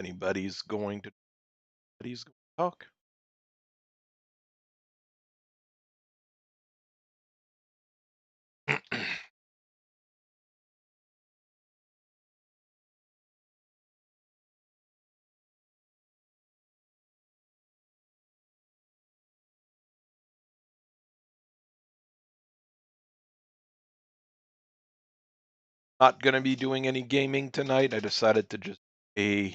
anybody's going to talk. Not going to be doing any gaming tonight. I decided to just a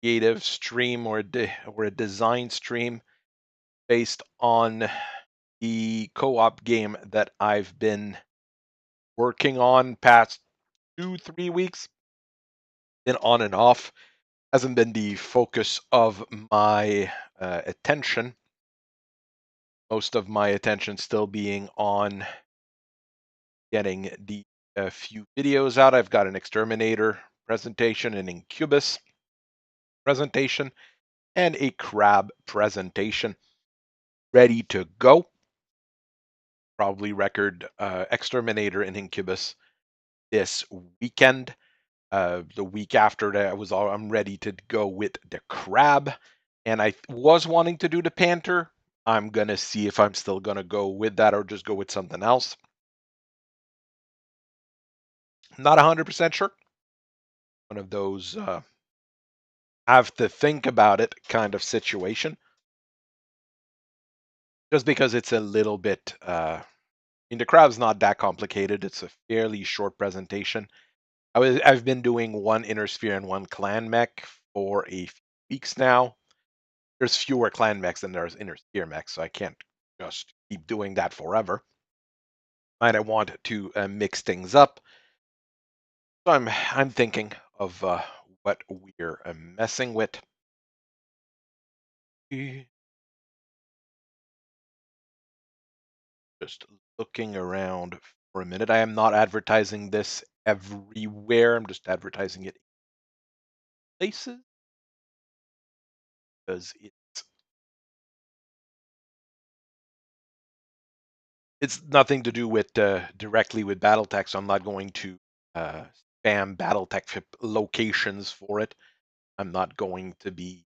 creative stream or a design stream based on the co-op game that I've been working on past 2-3 weeks. Been on and off. Hasn't been the focus of my attention. Most of my attention still being on getting the few videos out. I've got an Exterminator presentation, an Incubus presentation, and a Crab presentation ready to go. Probably record Exterminator and Incubus this weekend. The week after that, I'm ready to go with the Crab, and I was wanting to do the Panther. I'm gonna see if I'm still gonna go with that or just go with something else. Not 100% sure. One of those have to think about it kind of situation. Just because it's a little bit, the Crab's not that complicated. It's a fairly short presentation. I've been doing one Inner Sphere and one Clan Mech for a few weeks now. There's fewer Clan Mechs than there's Inner Sphere Mechs, so I can't just keep doing that forever. And I want to mix things up. So I'm thinking of what we're messing with. Just looking around for a minute. I am not advertising this everywhere. I'm just advertising it in places because it's nothing to do with directly with BattleTech, so I'm not going to spam BattleTech locations for it. I'm not going to be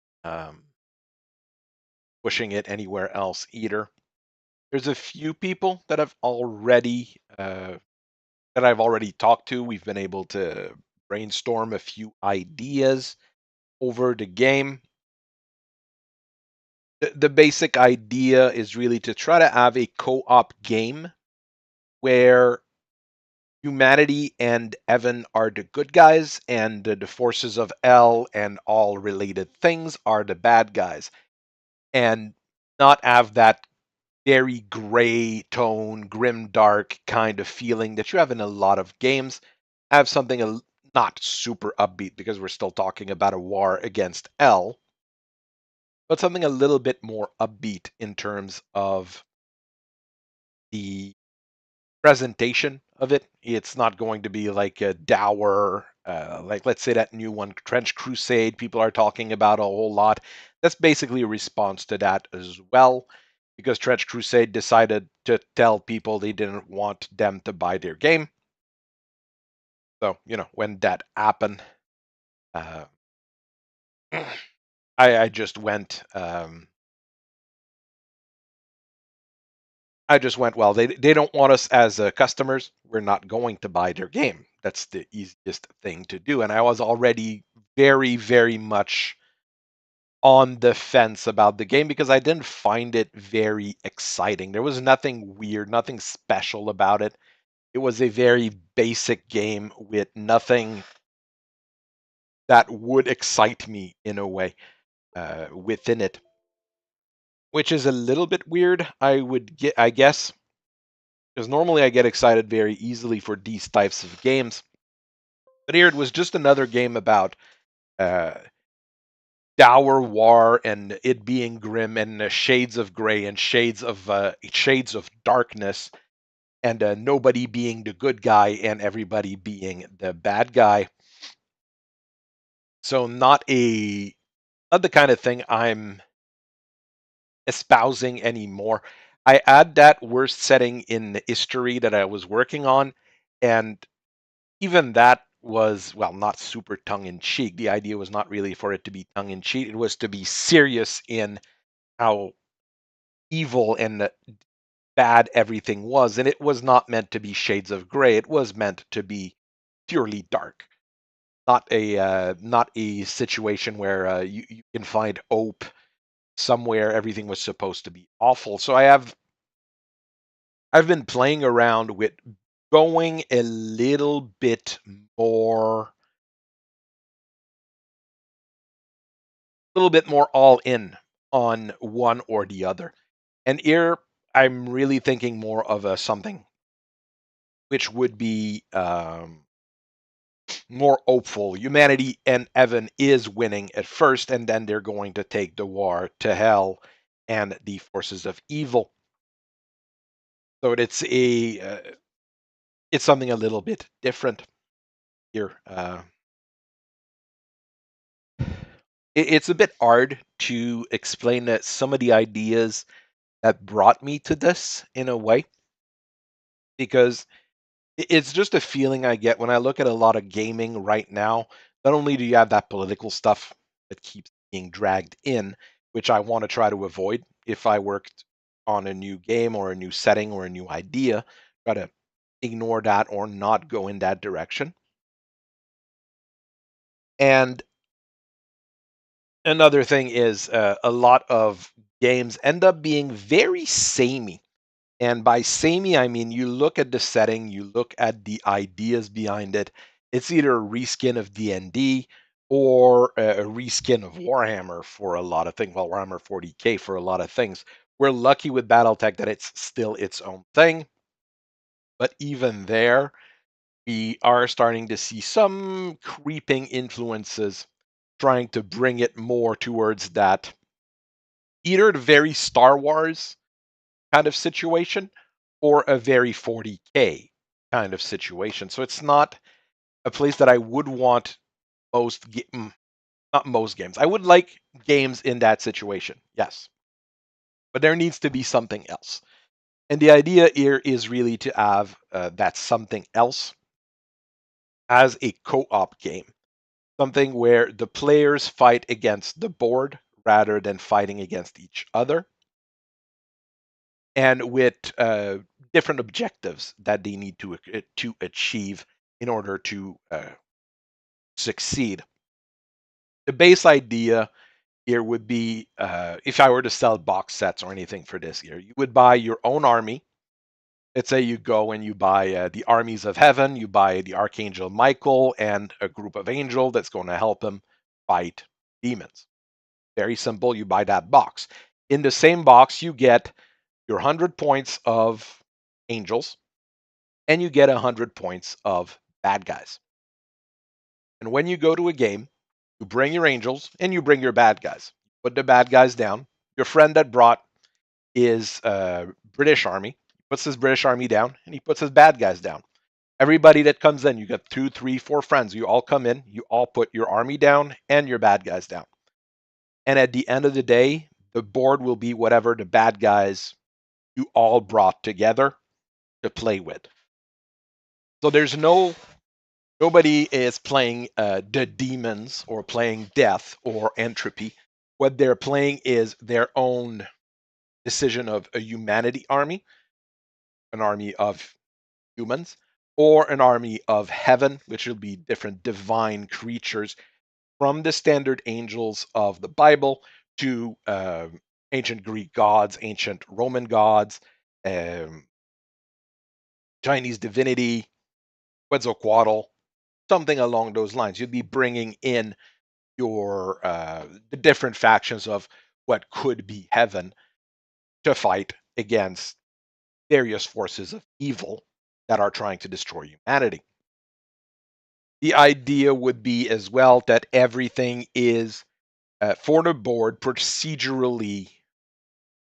pushing it anywhere else either. There's a few people that I've already talked to. We've been able to brainstorm a few ideas over the game. The basic idea is really to try to have a co-op game where humanity and Evan are the good guys, and the forces of L and all related things are the bad guys. And not have that very gray tone, grim dark kind of feeling that you have in a lot of games. Have something not super upbeat because we're still talking about a war against L, but something a little bit more upbeat in terms of the presentation of it. It's not going to be like a dour, like let's say that new one, Trench Crusade, people are talking about a whole lot. That's basically a response to that as well, because Trench Crusade decided to tell people they didn't want them to buy their game. So, when that happened, uh, I just went. Well, they don't want us as customers. We're not going to buy their game. That's the easiest thing to do. And I was already very, very much on the fence about the game because I didn't find it very exciting. There was nothing weird, nothing special about it. It was a very basic game with nothing that would excite me in a way within it, which is a little bit weird. I guess, because normally I get excited very easily for these types of games. But here it was just another game about uh, dour war and it being grim and shades of gray and shades of darkness, and nobody being the good guy and everybody being the bad guy. So not the kind of thing I'm espousing anymore. I add that worst setting in history that I was working on, and even that was, well, not super tongue-in-cheek. The idea was not really for it to be tongue-in-cheek. It was to be serious in how evil and bad everything was, and it was not meant to be shades of gray. It was meant to be purely dark, not a situation where you can find hope somewhere. Everything was supposed to be awful. So I've been playing around with going a little bit more all in on one or the other. And here I'm really thinking more of a something which would be more hopeful. Humanity and Evan is winning at first, and then they're going to take the war to hell and the forces of evil. So it's something a little bit different here. It's a bit hard to explain that some of the ideas that brought me to this in a way, because it's just a feeling I get when I look at a lot of gaming right now. Not only do you have that political stuff that keeps being dragged in, which I want to try to avoid if I worked on a new game or a new setting or a new idea, try to ignore that or not go in that direction. And another thing is a lot of games end up being very samey. And by samey, I mean you look at the setting, you look at the ideas behind it. It's either a reskin of D&D or a reskin of Warhammer for a lot of things. Well, Warhammer 40K for a lot of things. We're lucky with BattleTech that it's still its own thing. But even there, we are starting to see some creeping influences trying to bring it more towards that either the very Star Wars kind of situation or a very 40K kind of situation. So it's not a place that I would want not most games. I would like games in that situation, yes, but there needs to be something else. And the idea here is really to have that something else as a co-op game, something where the players fight against the board rather than fighting against each other, and with different objectives that they need to achieve in order to succeed. The base idea here would be if I were to sell box sets or anything for this year, you would buy your own army. Let's say you go and you buy the armies of heaven, you buy the Archangel Michael and a group of angels that's going to help him fight demons. Very simple. You buy that box. In the same box, you get your 100 points of angels and you get 100 points of bad guys. And when you go to a game, you bring your angels and you bring your bad guys. Put the bad guys down. Your friend that brought his British army puts his British army down and he puts his bad guys down. Everybody that comes in, you got 2, 3, 4 friends. You all come in, you all put your army down and your bad guys down. And at the end of the day, the board will be whatever the bad guys you all brought together to play with. So there's nobody is playing the demons or playing death or entropy. What they're playing is their own decision of a humanity army, an army of humans, or an army of heaven, which will be different divine creatures from the standard angels of the Bible to ancient Greek gods, ancient Roman gods, um, Chinese divinity, Quetzalcoatl, something along those lines. You'd be bringing in your the different factions of what could be heaven to fight against various forces of evil that are trying to destroy humanity. The idea would be as well that everything is for the board procedurally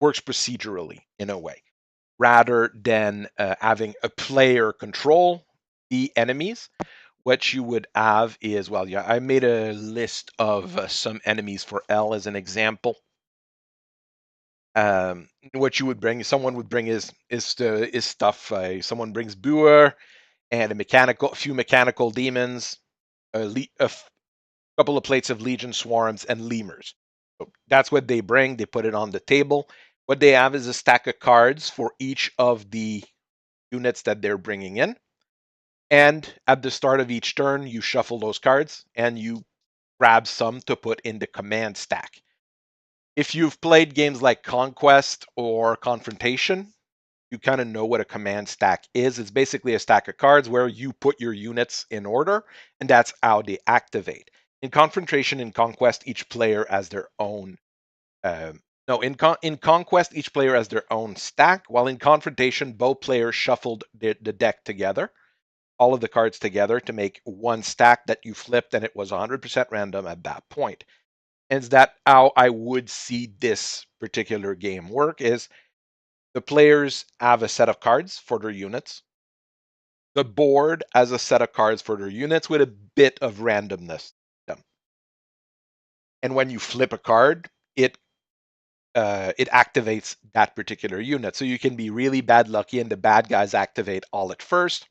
works procedurally in a way rather than having a player control the enemies. What you would have is, well, yeah, I made a list of some enemies for L as an example. What you would bring, someone would bring his stuff. Someone brings Buer and a few mechanical demons. a couple of plates of Legion Swarms and Lemurs. So that's what they bring. They put it on the table. What they have is a stack of cards for each of the units that they're bringing in. And at the start of each turn, you shuffle those cards and you grab some to put in the command stack. If you've played games like Conquest or Confrontation, you kind of know what a command stack is. It's basically a stack of cards where you put your units in order, and that's how they activate. In Confrontation and Conquest, each player has their own. No, in Conquest, each player has their own stack, while in Confrontation, both players shuffled the deck together, all of the cards together to make one stack that you flipped, and it was 100% random at that point. And that how I would see this particular game work is the players have a set of cards for their units. The board has a set of cards for their units with a bit of randomness. And when you flip a card, it activates that particular unit. So you can be really bad lucky and the bad guys activate all at first.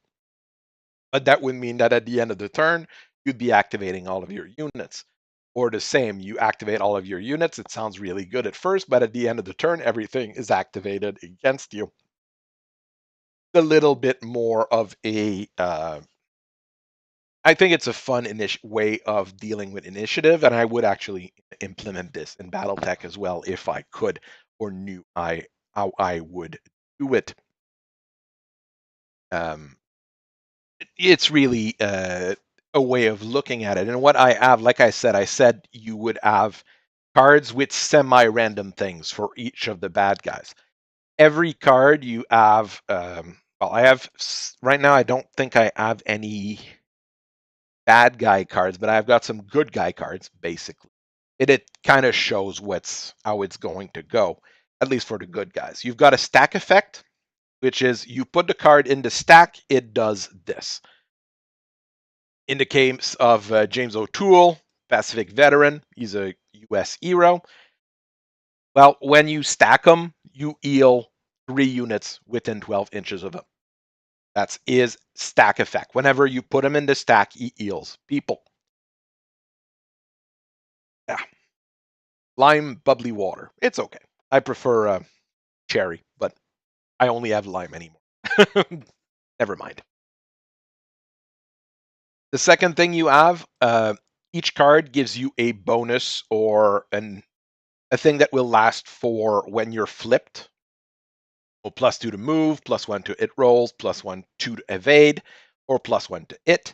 But that would mean that at the end of the turn, you'd be activating all of your units. Or the same, you activate all of your units. It sounds really good at first, but at the end of the turn, everything is activated against you. A little bit more of a I think it's a fun way of dealing with initiative, and I would actually implement this in BattleTech as well if I could or knew how I would do it. It's really a way of looking at it. And what I have, like I said you would have cards with semi-random things for each of the bad guys. Every card you have, well, I have right now. I don't think I have any bad guy cards, but I've got some good guy cards, basically. It kind of shows how it's going to go, at least for the good guys. You've got a stack effect, which is you put the card in the stack, it does this. In the case of James O'Toole, Pacific veteran, he's a US hero. Well, when you stack them, you heal 3 units within 12 inches of him. That's his stack effect. Whenever you put him in the stack, he heals people. Yeah. Lime bubbly water. It's okay. I prefer cherry, but I only have lime anymore. Never mind. The second thing you have, each card gives you a bonus or a thing that will last for when you're flipped. Well, +2 to move, +1 to it rolls, +1, 2 to evade, or +1 to it.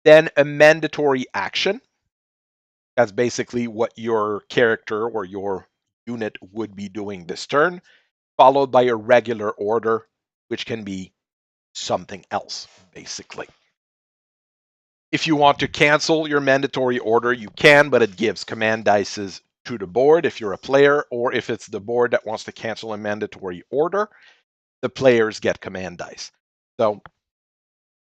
Then a mandatory action. That's basically what your character or your unit would be doing this turn, followed by a regular order, which can be something else, basically. If you want to cancel your mandatory order, you can, but it gives command dices to the board if you're a player, or if it's the board that wants to cancel a mandatory order, the players get command dice. So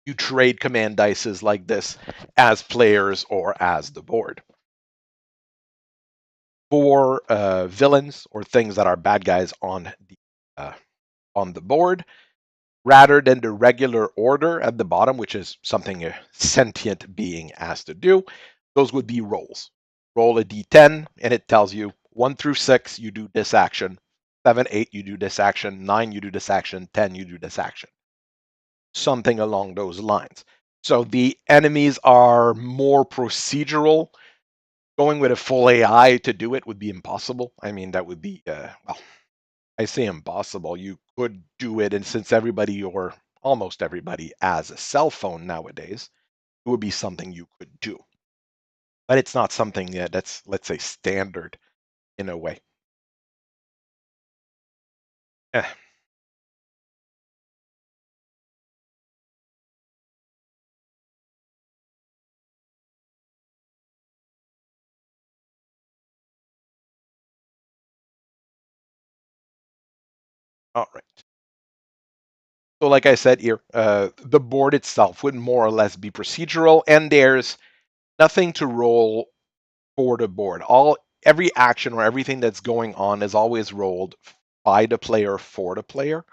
you trade command dices like this as players or as the board. For villains or things that are bad guys on the board, rather than the regular order at the bottom, which is something a sentient being has to do, those would be rolls. Roll a d10, and it tells you 1 through 6, you do this action. 7, 8, you do this action. 9, you do this action. 10, you do this action. Something along those lines. So the enemies are more procedural. Going with a full AI to do it would be impossible. I mean, that would be, well, I say impossible. You could do it, and since everybody or almost everybody has a cell phone nowadays, it would be something you could do. But it's not something that's, let's say, standard in a way. Eh. All right. So, like I said here, the board itself would more or less be procedural, and there's nothing to roll for the board. Every action or everything that's going on is always rolled by the player for the player.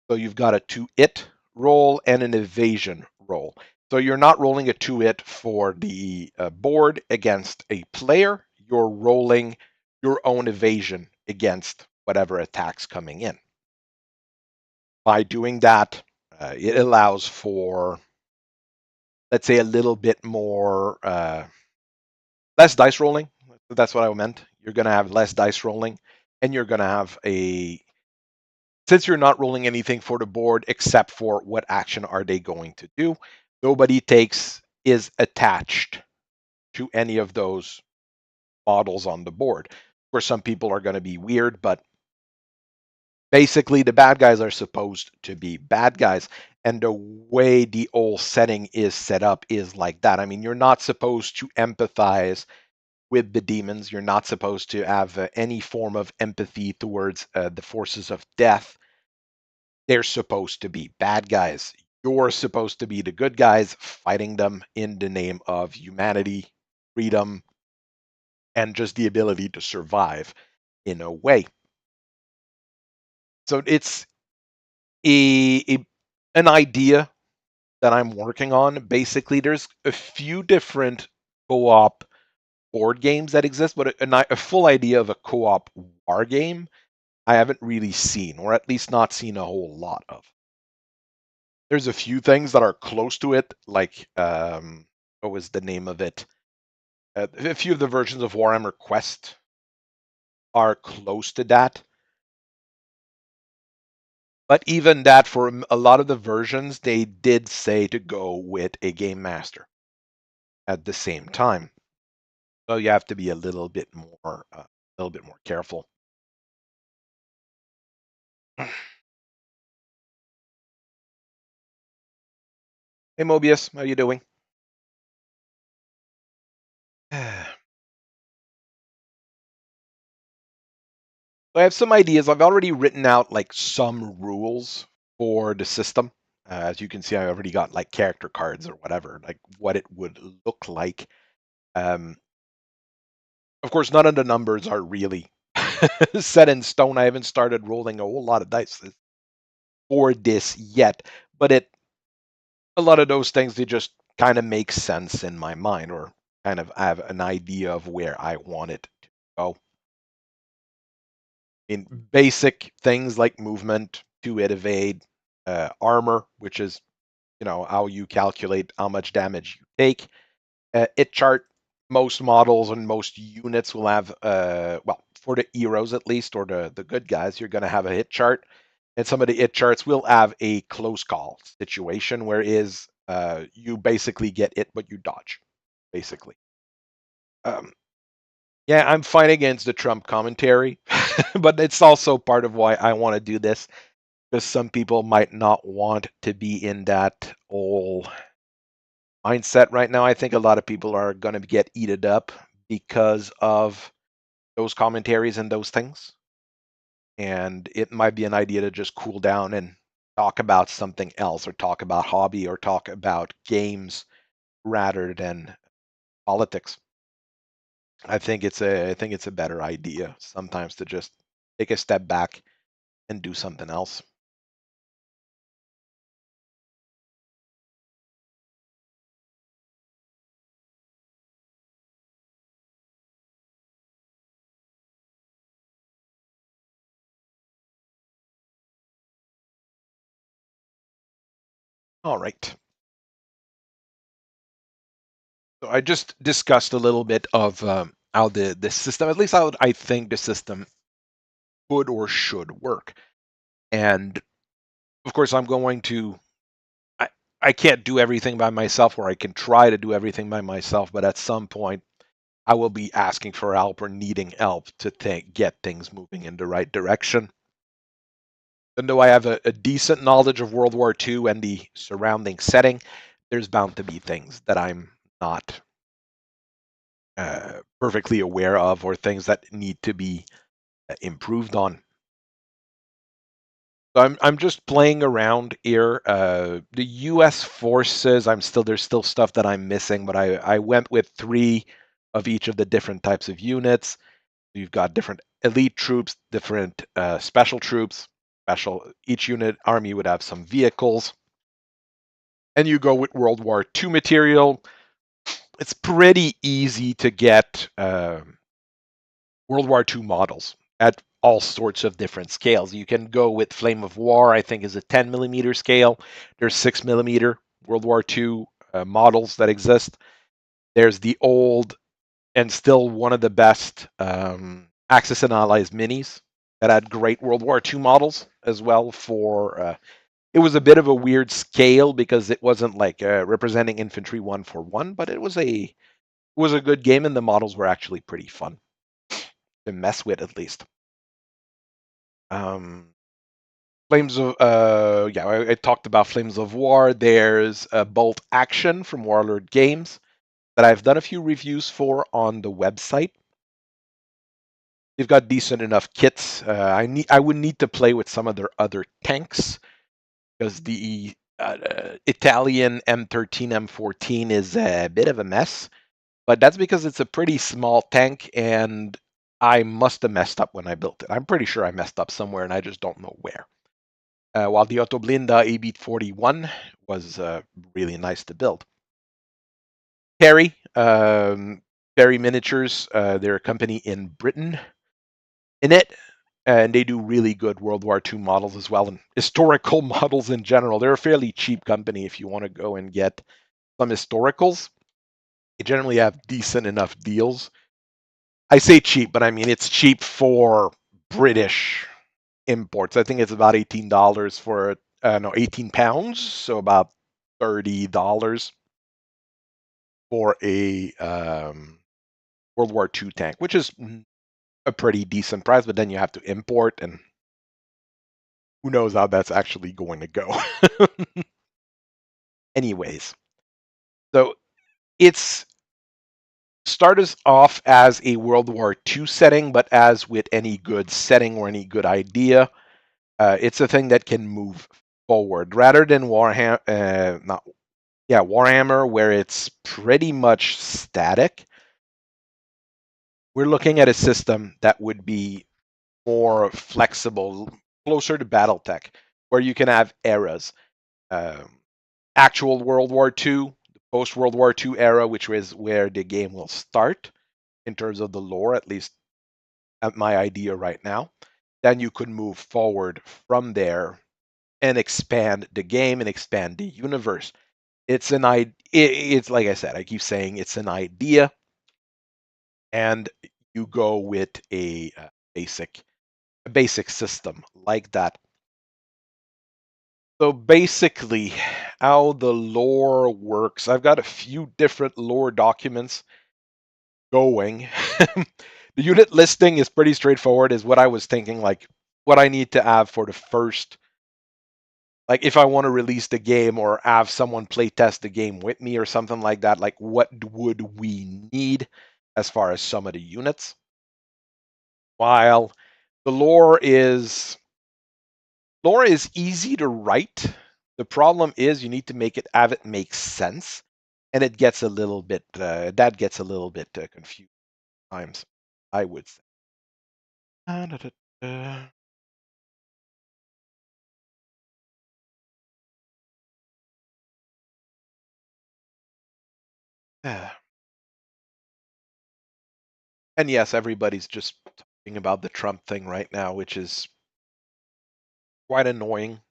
So you've got a to it roll and an evasion roll. So you're not rolling a 2-hit for the board against a player. You're rolling your own evasion against whatever attack's coming in. By doing that, it allows for, let's say, a little bit more less dice rolling. That's what I meant. You're going to have less dice rolling, and you're going to have since you're not rolling anything for the board except for what action are they going to do, nobody is attached to any of those models on the board. Of course, some people are going to be weird, but basically the bad guys are supposed to be bad guys. And the way the old setting is set up is like that. I mean, you're not supposed to empathize with the demons. You're not supposed to have any form of empathy towards the forces of death. They're supposed to be bad guys. You're supposed to be the good guys fighting them in the name of humanity, freedom, and just the ability to survive in a way. So it's an idea that I'm working on. Basically, there's a few different co-op board games that exist, but a full idea of a co-op war game I haven't really seen, or at least not seen a whole lot of. There's a few things that are close to it, like what was the name of it? A few of the versions of Warhammer Quest are close to that. But even that, for a lot of the versions, they did say to go with a game master at the same time. So you have to be a little bit more careful. Hey Mobius, how you doing? I have some ideas. I've already written out like some rules for the system. As you can see, I already got like character cards or whatever, like what it would look like. Of course, none of the numbers are really set in stone. I haven't started rolling a whole lot of dice for this yet, but a lot of those things, they just kind of make sense in my mind, or kind of have an idea of where I want it to go. In basic things like movement, to evade, armor, which is how you calculate how much damage you take. It chart. Most models and most units will have well, for the heroes at least, or the good guys, you're going to have a hit chart, and some of the hit charts will have a close call situation, where you basically get it but you dodge, basically. Yeah, I'm fighting against the Trump commentary, but it's also part of why I want to do this, because some people might not want to be in that whole mindset right now. I think a lot of people are going to get eaten up because of those commentaries and those things. And it might be an idea to just cool down and talk about something else, or talk about hobby, or talk about games rather than politics. I think it's a better idea sometimes to just take a step back and do something else. All right. So I just discussed a little bit of how the system, at least how I think the system could or should work. And of course, I'm going to. I, I can't do everything by myself, or I can try to do everything by myself, but at some point, I will be asking for help or needing help to get things moving in the right direction. Even though I have a decent knowledge of World War II and the surrounding setting, there's bound to be things that I'm not perfectly aware of, or things that need to be improved on. So I'm just playing around here. The U.S. forces, there's still stuff that I'm missing, but I went with 3 of each of the different types of units. You've got different elite troops, different special troops. Each unit army would have some vehicles. and you go with World War II material. It's pretty easy to get World War II models at all sorts of different scales. You can go with Flame of War, I think is a 10 millimeter scale. There's 6 millimeter World War II models that exist. There's the old and still one of the best Axis and Allies minis that had great World War II models as well. It was a bit of a weird scale because it wasn't like representing infantry 1-for-1, but it was a good game and the models were actually pretty fun to mess with at least. Um, Flames of yeah, I talked about Flames of War. There's a Bolt Action from Warlord Games that I've done a few reviews for on the website. They've got decent enough kits. I would need to play with some of their other tanks because the Italian M13 M14 is a bit of a mess, but that's because it's a pretty small tank and I must have messed up when I built it. I'm pretty sure I messed up somewhere and I just don't know where. While the Autoblinda A-Beat 41 was really nice to build. Perry, Perry Miniatures, they're a company in Britain. In it, and they do really good World War II models as well, and historical models in general. They're a fairly cheap company if you want to go and get some historicals. They generally have decent enough deals. I say cheap, but I mean it's cheap for British imports. I think it's about $18 for no, £18, so about $30 for a World War II tank, which is a pretty decent price. But then you have to import, and who knows how that's actually going to go. Anyways, so it's started off as a World War II setting, but as with any good setting or any good idea, it's a thing that can move forward rather than Warhammer, where it's pretty much static. We're looking at a system that would be more flexible, closer to BattleTech, where you can have eras. Um, Actual World War II, the post World War II era, which is where the game will start in terms of the lore, at least at my idea right now. Then you could move forward from there and expand the game and expand the universe. It's like I said, I keep saying it's an idea, and you go with a basic system like that. So basically, how the lore works, I've got a few different lore documents going. The unit listing is pretty straightforward, is what I was thinking, like what I need to have for the first, like if I want to release the game or have someone play test the game with me or something like that, like what would we need as far as some of the units? While the lore is easy to write. The problem is you need to have it make sense, and it gets a little bit confusing at times, I would say. And yes, everybody's just talking about the Trump thing right now, which is quite annoying.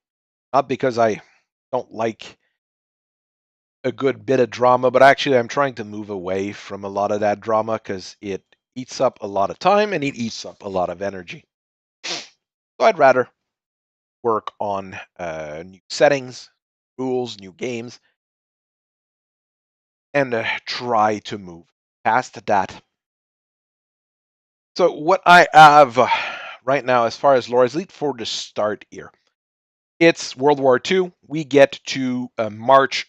Not because I don't like a good bit of drama, but actually I'm trying to move away from a lot of that drama because it eats up a lot of time and it eats up a lot of energy. So I'd rather work on new settings, rules, new games, and try to move past that. So what I have right now, as far as lore, is lead for the start here. It's World War II. We get to March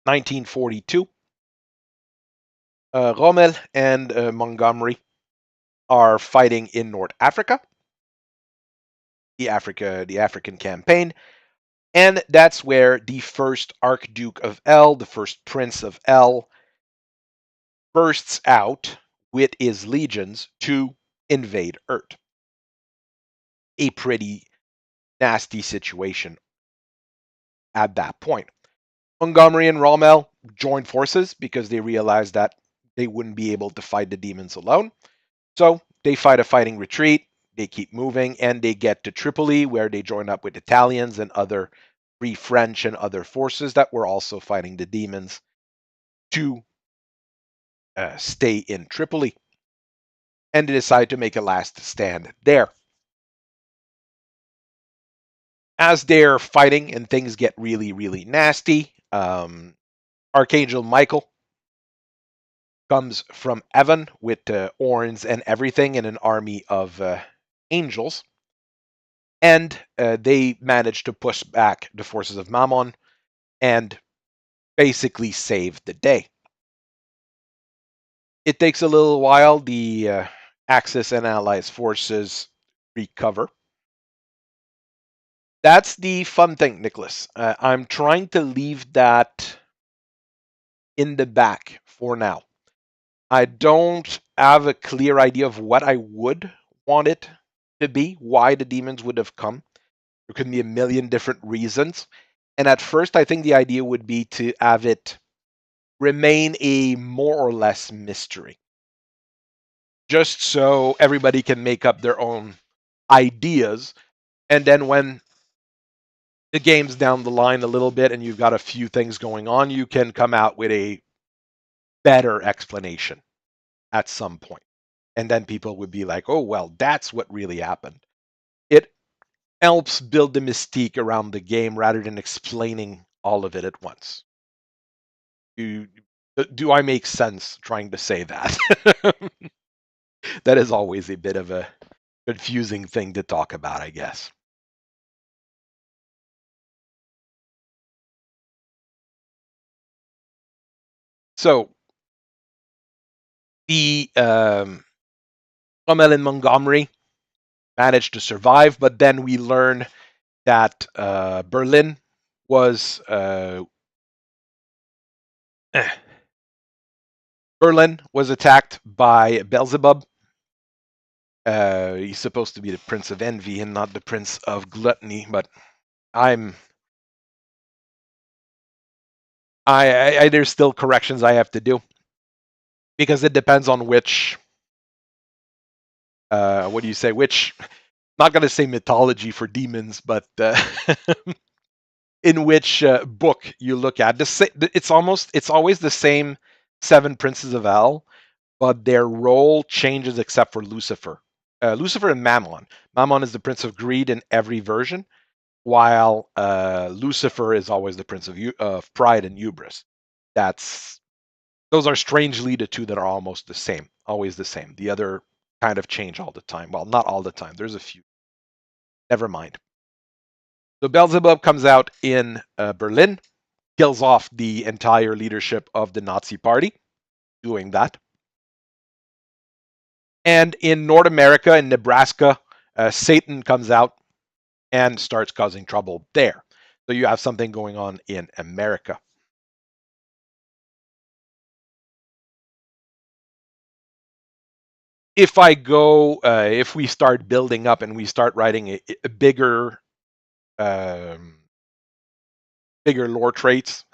1942. Rommel and Montgomery are fighting in North Africa, the African campaign, and that's where the first Archduke of El, the first Prince of El, bursts out with his legions to invade Earth. A pretty nasty situation at that point. Montgomery and Rommel joined forces because they realized that they wouldn't be able to fight the demons alone. So they fight a fighting retreat, they keep moving, and they get to Tripoli, where they join up with Italians and other Free French and other forces that were also fighting the demons to stay in Tripoli. And they decide to make a last stand there. As they're fighting and things get really, really nasty, Archangel Michael comes from Evan with horns and everything and an army of angels. And they manage to push back the forces of Mammon and basically save the day. It takes a little while. The Axis and Allies forces recover. That's the fun thing, Nicholas. I'm trying to leave that in the back for now. I don't have a clear idea of what I would want it to be, why the demons would have come. There could be a million different reasons. And at first, I think the idea would be to have it remain a more or less mystery. Just so everybody can make up their own ideas. And then when the game's down the line a little bit and you've got a few things going on, you can come out with a better explanation at some point. And then people would be like, oh, well, that's what really happened. It helps build the mystique around the game rather than explaining all of it at once. Do I make sense trying to say that? That is always a bit of a confusing thing to talk about, I guess. So the Rommel and Montgomery managed to survive, but then we learn that Berlin was Berlin was attacked by Beelzebub. He's supposed to be the Prince of Envy and not the Prince of Gluttony, but there's still corrections I have to do because it depends on which what do you say? Which, not going to say mythology for demons, but in which book you look at. It's always the same seven princes of hell, but their role changes except for Lucifer. Lucifer and Mammon. Mammon is the prince of greed in every version, while Lucifer is always the prince of pride and hubris. Those are strangely the two that are almost the same, always the same. The other kind of change all the time. Well, not all the time. There's a few. Never mind. So Beelzebub comes out in Berlin, kills off the entire leadership of the Nazi Party, doing that. And in North America, in Nebraska, Satan comes out and starts causing trouble there. So you have something going on in America. If we start building up and we start writing a bigger lore traits,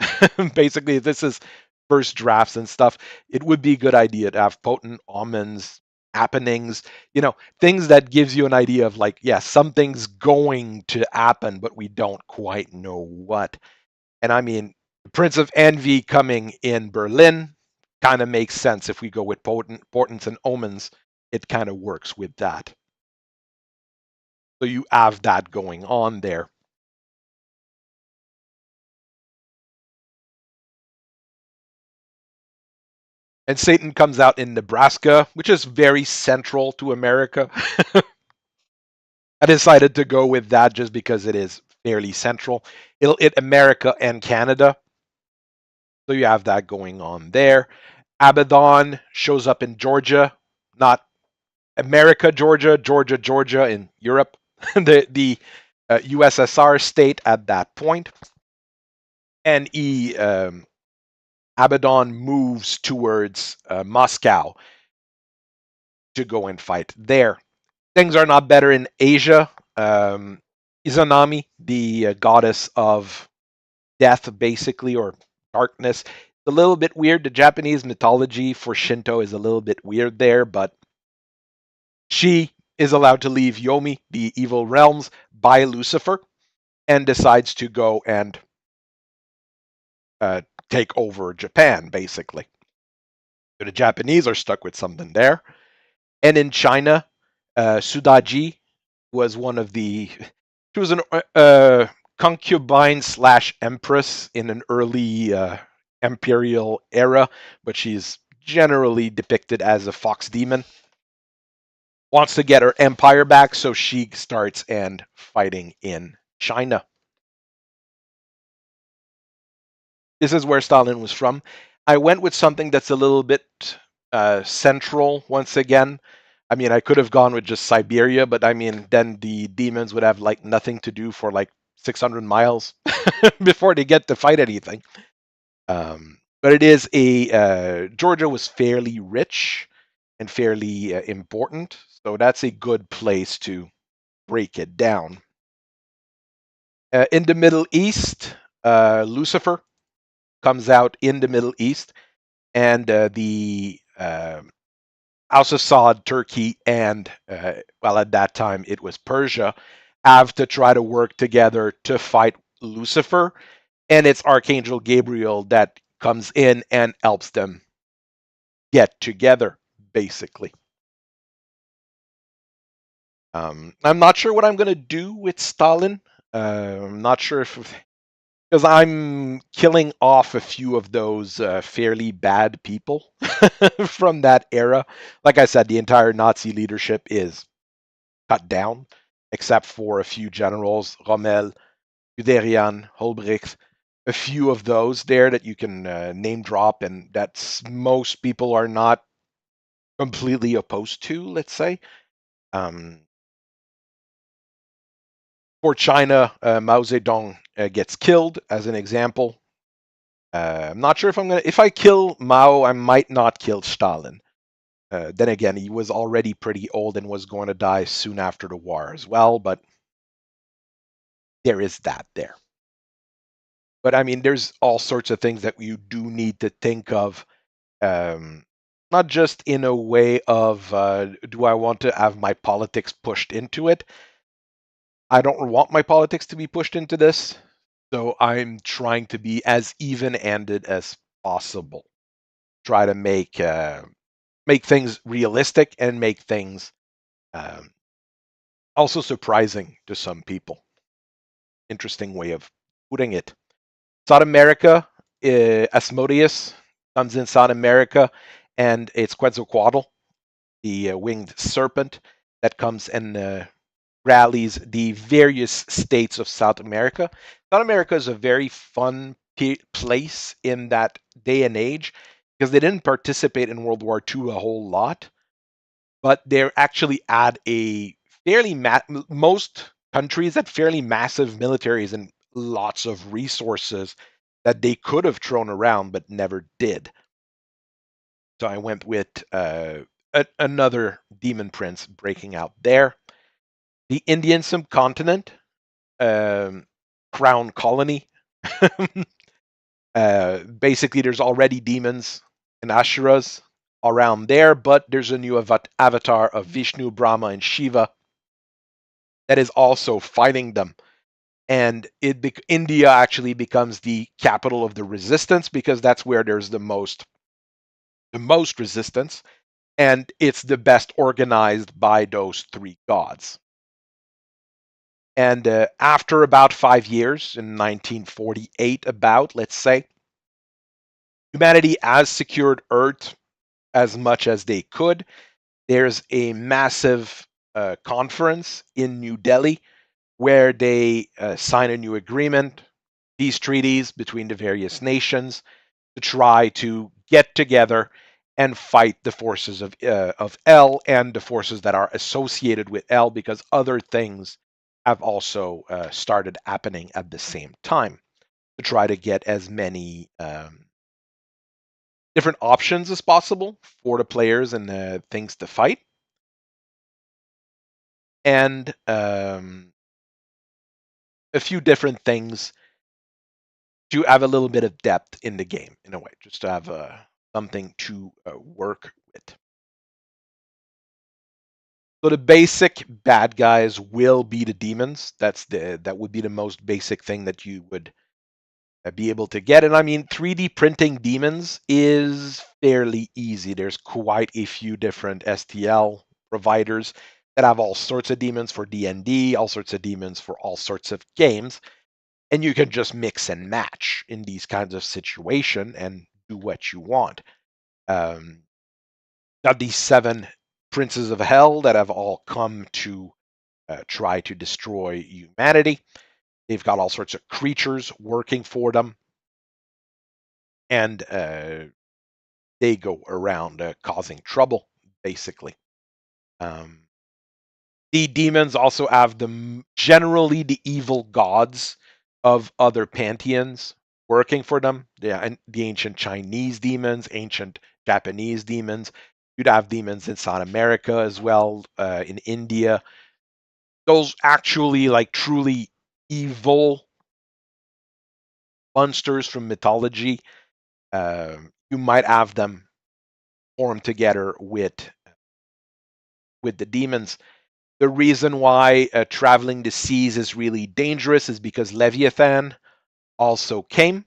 basically, if this is first drafts and stuff, it would be a good idea to have potent omens, happenings, things that gives you an idea of like, yeah, something's going to happen, but we don't quite know what. And I mean, the Prince of Envy coming in Berlin kind of makes sense if we go with portents and omens. It kind of works with that. So you have that going on there. And Satan comes out in Nebraska, which is very central to America. I decided to go with that just because it is fairly central. It'll hit America and Canada. So you have that going on there. Abaddon shows up in Georgia, not America, Georgia in Europe, the USSR state at that point. And Abaddon moves towards Moscow to go and fight there. Things are not better in Asia. Izanami, the goddess of death, basically, or darkness. It's a little bit weird. The Japanese mythology for Shinto is a little bit weird there, but she is allowed to leave Yomi, the evil realms, by Lucifer, and decides to go and uh, take over Japan, basically. So the Japanese are stuck with something there. And in China, Sudaji was one of the. She was an concubine slash empress in an early imperial era, but she's generally depicted as a fox demon. Wants to get her empire back, so she starts and fighting in China. This is where Stalin was from. I went with something that's a little bit central once again. I mean, I could have gone with just Siberia, but I mean, then the demons would have like nothing to do for like 600 miles before they get to fight anything. But it is Georgia was fairly rich and fairly important, so that's a good place to break it down. In the Middle East, Lucifer comes out in the Middle East, and the House of Saud, Turkey, and well, at that time it was Persia, have to try to work together to fight Lucifer, and it's Archangel Gabriel that comes in and helps them get together, basically. I'm not sure what I'm going to do with Stalin. I'm not sure if because I'm killing off a few of those fairly bad people from that era. Like I said, the entire Nazi leadership is cut down, except for a few generals, Rommel, Guderian, Holbricht, a few of those there that you can name drop, and that's most people are not completely opposed to, let's say. Um, for China, Mao Zedong gets killed as an example. I'm not sure if I'm gonna. If I kill Mao, I might not kill Stalin. Then again, he was already pretty old and was going to die soon after the war as well. But there is that there. But I mean, there's all sorts of things that you do need to think of. Um, Not just in a way of do I want to have my politics pushed into it? I don't want my politics to be pushed into this, so I'm trying to be as even-handed as possible. Try to make things realistic and make things um, also surprising to some people. Interesting way of putting it. South America, Asmodeus comes in South America, and it's Quetzalcoatl, the winged serpent, that comes and rallies the various states of South America. South America is a very fun place in that day and age because they didn't participate in World War II a whole lot, but they actually add a fairly most countries had fairly massive militaries and lots of resources that they could have thrown around but never did. So I went with another demon prince breaking out there. The Indian subcontinent, um, crown colony. Basically, there's already demons and Ashuras around there, but there's a new avatar of Vishnu, Brahma, and Shiva that is also fighting them. And India actually becomes the capital of the resistance because that's where there's the most resistance, and it's the best organized by those three gods. And after about 5 years, in 1948, about let's say, humanity has secured Earth as much as they could. There's a massive conference in New Delhi where they sign a new agreement, peace treaties between the various nations to try to get together and fight the forces of L and the forces that are associated with L, because other things have also started happening at the same time to try to get as many different options as possible for the players and the things to fight. And a few different things to have a little bit of depth in the game, in a way, just to have something to work with. So the basic bad guys will be the demons. That would be the most basic thing that you would be able to get. And I mean, 3D printing demons is fairly easy. There's quite a few different STL providers that have all sorts of demons for D&D, all sorts of demons for all sorts of games, and you can just mix and match in these kinds of situation and do what you want. Got these 7 princes of hell that have all come to try to destroy humanity. They've got all sorts of creatures working for them, and they go around causing trouble, basically. The demons also have generally the evil gods of other pantheons working for them. Yeah, and the ancient Chinese demons, ancient Japanese demons. You'd have demons in South America as well, in India. Those actually like truly evil monsters from mythology. You might have them form together with the demons. The reason why traveling the seas is really dangerous is because Leviathan also came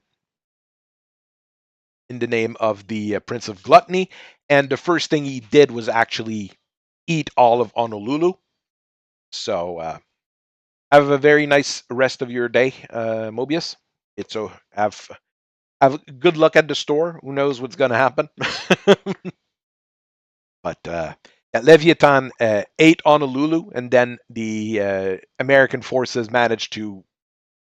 in the name of the Prince of Gluttony, and the first thing he did was actually eat all of Honolulu. So have a very nice rest of your day, Mobius. It's a have good luck at the store. Who knows what's going to happen? But Leviathan ate Honolulu, and then the American forces managed to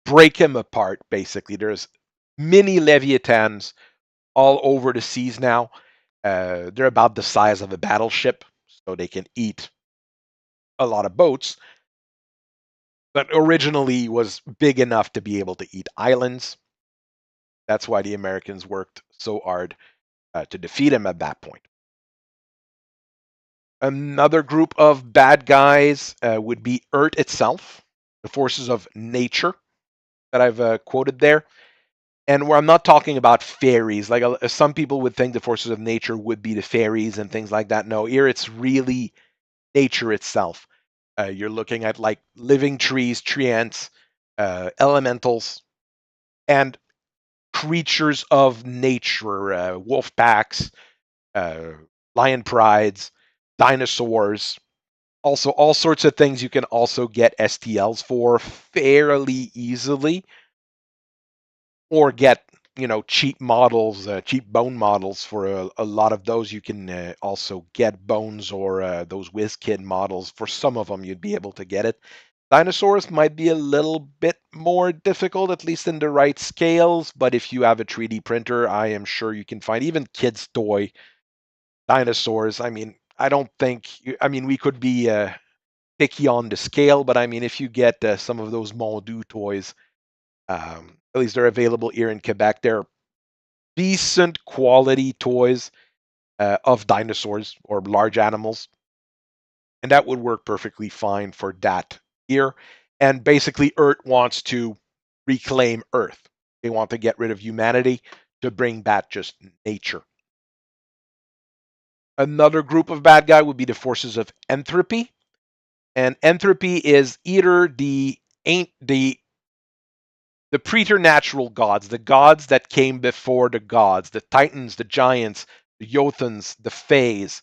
break him apart, basically. There's mini Leviathans all over the seas now. They're about the size of a battleship, so they can eat a lot of boats. But originally was big enough to be able to eat islands. That's why the Americans worked so hard to defeat him at that point. Another group of bad guys would be Earth itself, the forces of nature that I've quoted there. And where I'm not talking about fairies, like some people would think the forces of nature would be the fairies and things like that. No, here it's really nature itself. You're looking at like living trees, tree ants, elementals, and creatures of nature, wolf packs, lion prides, dinosaurs, also all sorts of things you can also get STLs for fairly easily, or get cheap models, cheap bone models for a lot of those. You can also get bones or those WizKid models. For some of them, you'd be able to get it. Dinosaurs might be a little bit more difficult, at least in the right scales, but if you have a 3D printer, I am sure you can find even kids' toy dinosaurs. I mean, I don't think, we could be picky on the scale, but I mean, if you get some of those Mondu toys, at least they're available here in Quebec. They're decent quality toys of dinosaurs or large animals, and that would work perfectly fine for that here. And basically, Earth wants to reclaim Earth. They want to get rid of humanity to bring back just nature. Another group of bad guy would be the forces of entropy, and entropy is either the preternatural gods, the gods that came before the gods, the titans, the giants, the Jotuns, the fays,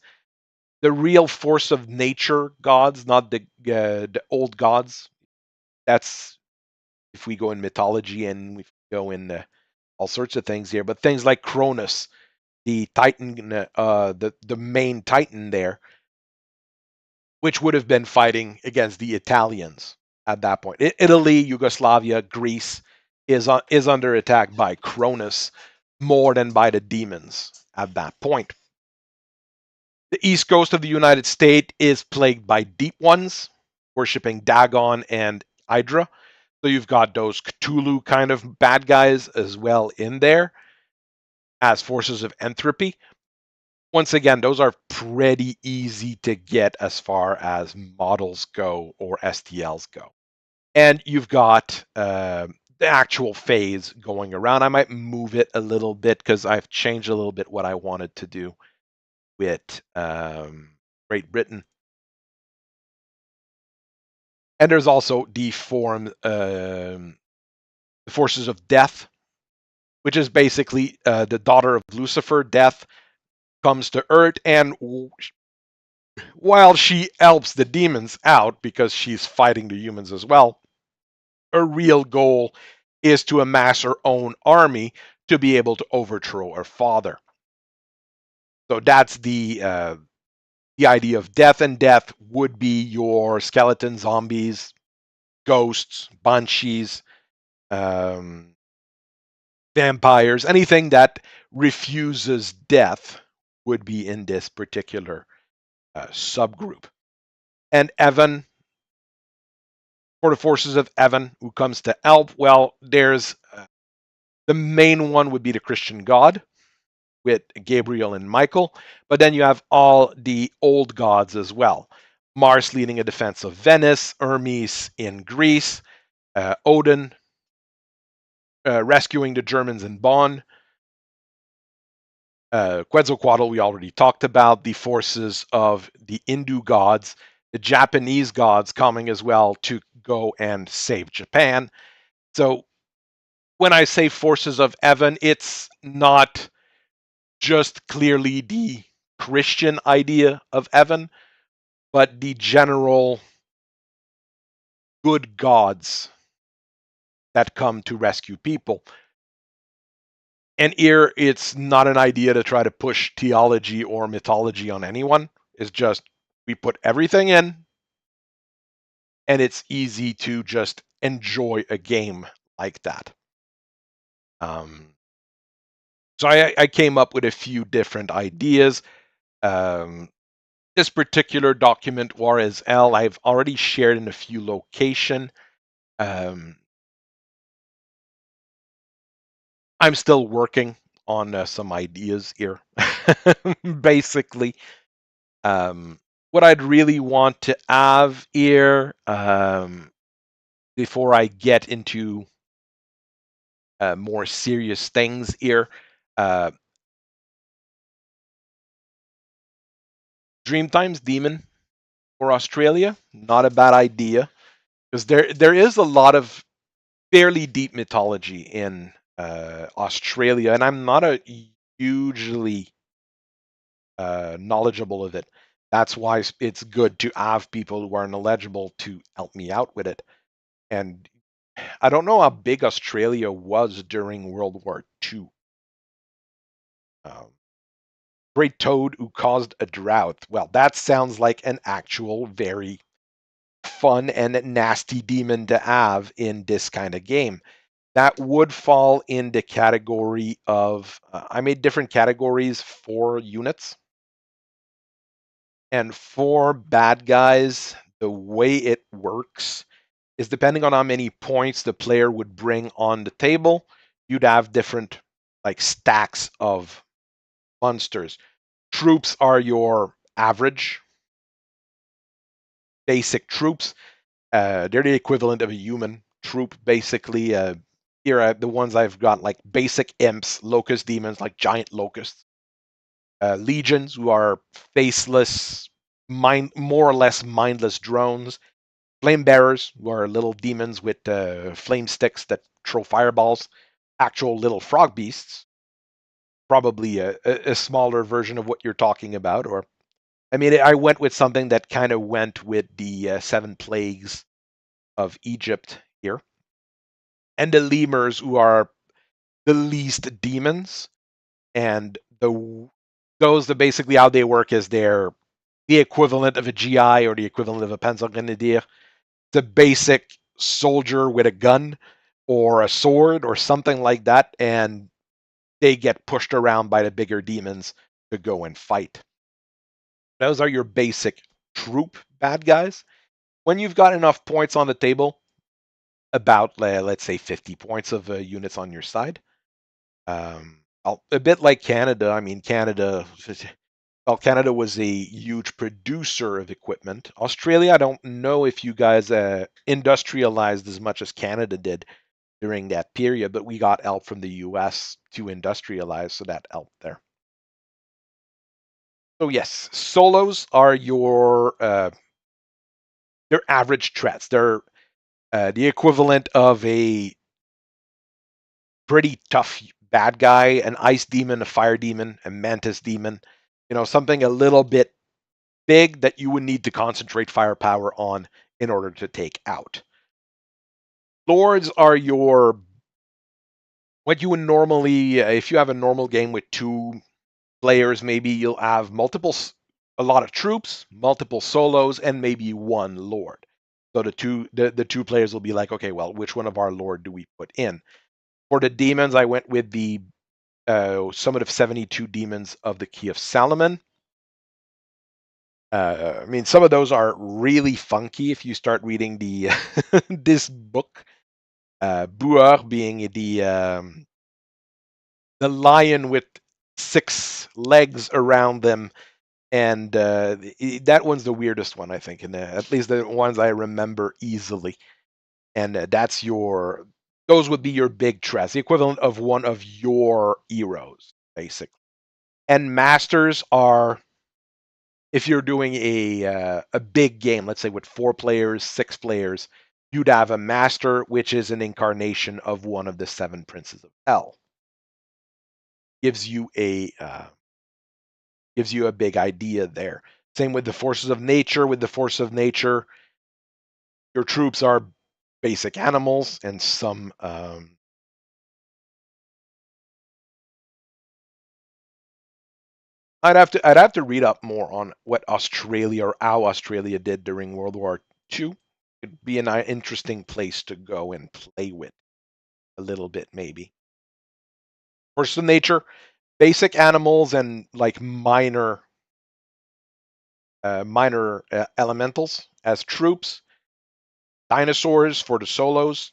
the real force of nature gods, not the old gods. That's if we go in mythology, and we go in all sorts of things here. But things like Cronus, the titan, the main titan there, which would have been fighting against the Italians at that point. Italy, Yugoslavia, Greece is under attack by Cronus more than by the demons at that point. The east coast of the United States is plagued by deep ones, worshipping Dagon and Hydra. So you've got those Cthulhu kind of bad guys as well in there as forces of entropy. Once again, those are pretty easy to get as far as models go or STLs go. And you've got the actual phase going around. I might move it a little bit because I've changed a little bit what I wanted to do with Great Britain. And there's also the forces of death, which is basically the daughter of Lucifer. Death comes to Earth, and while she helps the demons out because she's fighting the humans as well, her real goal is to amass her own army to be able to overthrow her father. So that's the idea of death, and death would be your skeleton zombies, ghosts, banshees, um, vampires, anything that refuses death would be in this particular subgroup. And Evan, for the forces of Evan, who comes to help, well, there's the main one would be the Christian God with Gabriel and Michael, but then you have all the old gods as well. Mars leading a defense of Venice, Hermes in Greece, Odin rescuing the Germans in Bonn, Quetzalcoatl, we already talked about, the forces of the Hindu gods, the Japanese gods coming as well to go and save Japan. So when I say forces of Evan, it's not just clearly the Christian idea of Evan, but the general good gods that come to rescue people. And here, it's not an idea to try to push theology or mythology on anyone. It's just we put everything in, and it's easy to just enjoy a game like that. So I came up with a few different ideas. This particular document, Juarez L, I've already shared in a few locations. I'm still working on some ideas here. Basically, what I'd really want to have here before I get into more serious things here. Dreamtime's Demon for Australia, not a bad idea, because there is a lot of fairly deep mythology in Australia, and I'm not a hugely knowledgeable of it. That's why it's good to have people who are knowledgeable to help me out with it. And I don't know how big Australia was during World War II. Um, Great Toad who caused a drought. Well, that sounds like an actual very fun and nasty demon to have in this kind of game. That would fall in the category of I made different categories for units. And for bad guys, the way it works is depending on how many points the player would bring on the table, you'd have different like stacks of monsters. Troops are your average basic troops. They're the equivalent of a human troop, basically. Here, the ones I've got like basic imps, locust demons, like giant locusts. Legions, who are faceless, more or less mindless drones. Flame bearers, who are little demons with flame sticks that throw fireballs. Actual little frog beasts, probably a smaller version of what you're talking about. Or, I mean, I went with something that kind of went with the seven plagues of Egypt here. And the lemurs, who are the least demons, and those that basically how they work is they're the equivalent of a GI or the equivalent of a Panzergrenadier. The basic soldier with a gun or a sword or something like that, and they get pushed around by the bigger demons to go and fight. Those are your basic troop bad guys. When you've got enough points on the table, about let's say 50 points of units on your side. A bit like Canada. I mean, well, Canada was a huge producer of equipment. Australia, I don't know if you guys industrialized as much as Canada did. during that period, but we got help from the US to industrialize, so that helped there. So yes, solos are your average threats. They're the equivalent of a pretty tough bad guy, an ice demon, a fire demon, a mantis demon, something a little bit big that you would need to concentrate firepower on in order to take out. Lords are what you would normally, if you have a normal game with 2 players, maybe you'll have a lot of troops, multiple solos, and maybe 1 lord. So the two players will be like, okay, well, which one of our lord do we put in? For the demons, I went with the Summit of 72 Demons of the Key of Solomon. Some of those are really funky if you start reading the this book. Buer being the lion with 6 legs around them, and that one's the weirdest one, I think, and at least the ones I remember easily. And those would be your big threats, the equivalent of one of your heroes, basically. And masters are, if you're doing a big game, let's say with 4 players, 6 players, you'd have a master, which is an incarnation of one of the 7 princes of hell. Gives you a big idea there. Same with the forces of nature. With the force of nature, your troops are basic animals and some. I'd have to read up more on what Australia or how Australia did during World War II. It'd be an interesting place to go and play with a little bit, maybe. Forces of nature, basic animals and like minor elementals as troops. Dinosaurs for the solos,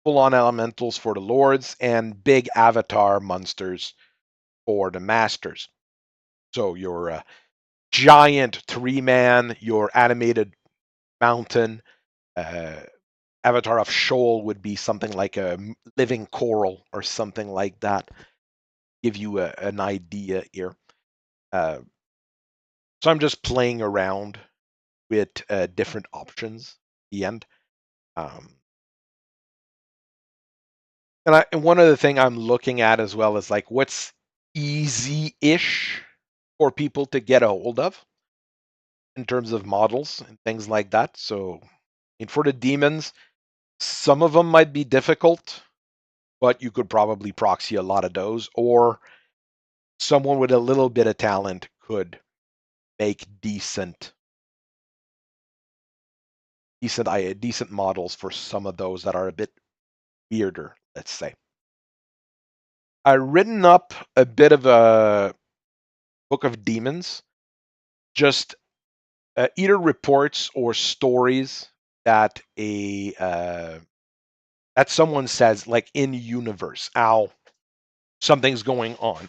full-on elementals for the lords, and big avatar monsters for the masters. So your giant 3-man, your animated mountain, avatar of shoal would be something like a living coral or something like that. Give you an idea here. So I'm just playing around with different options at the end. And one other thing I'm looking at as well is like what's easy-ish for people to get a hold of in terms of models and things like that. So, for the demons, some of them might be difficult, but you could probably proxy a lot of those, or someone with a little bit of talent could make decent models for some of those that are a bit weirder, let's say. I've written up a bit of a book of demons, just either reports or stories that that someone says, like in universe, how something's going on.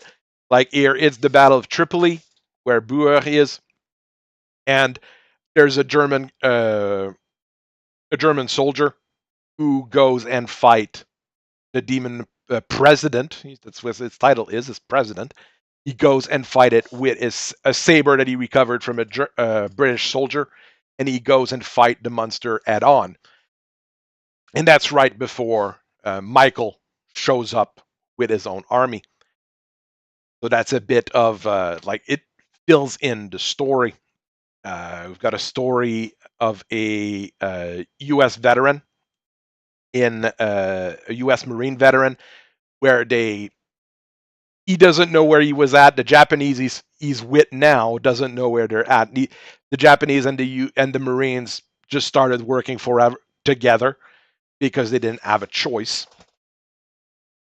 Like here, it's the Battle of Tripoli, where Buer is, and there's a German soldier who goes and fight the demon president. That's what his title is president. He goes and fight it with a saber that he recovered from a British soldier, and he goes and fight the monster head on. And that's right before Michael shows up with his own army. So that's a bit of like it fills in the story. We've got a story of a U.S. veteran a U.S. Marine veteran where he doesn't know where he was at. The Japanese he's with now doesn't know where they're at. The Japanese and the Marines just started working forever together because they didn't have a choice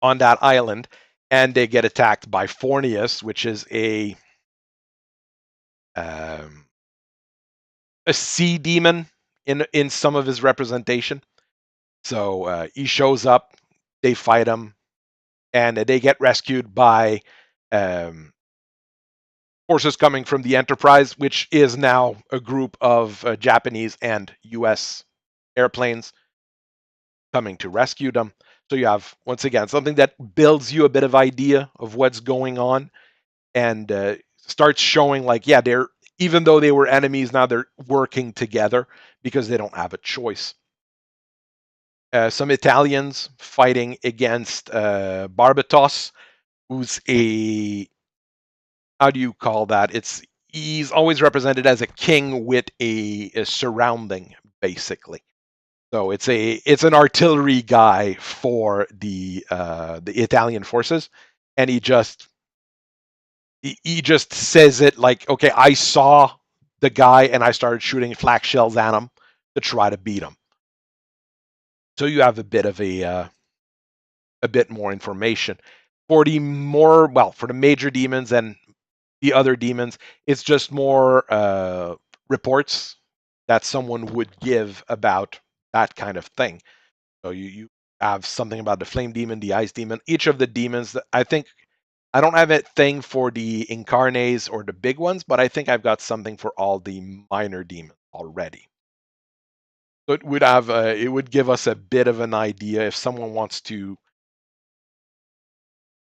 on that island, and they get attacked by Fornius, which is a sea demon in some of his representation. So he shows up, they fight him, and they get rescued by forces coming from the Enterprise, which is now a group of Japanese and U.S. airplanes coming to rescue them. So you have, once again, something that builds you a bit of idea of what's going on, and starts showing like, yeah, they're, even though they were enemies, now they're working together because they don't have a choice. Some Italians fighting against Barbatos, who's a, how do you call that? He's always represented as a king with a surrounding, basically. So it's an artillery guy for the Italian forces, and he just says it like, okay, I saw the guy and I started shooting flak shells at him to try to beat him. So you have a bit more information for the more, well, for the major demons and the other demons. It's just more reports that someone would give about that kind of thing. So you have something about the flame demon, the ice demon, each of the demons. That I think I don't have a thing for the incarnates or the big ones, but I think I've got something for all the minor demons already. So it would give us a bit of an idea if someone wants to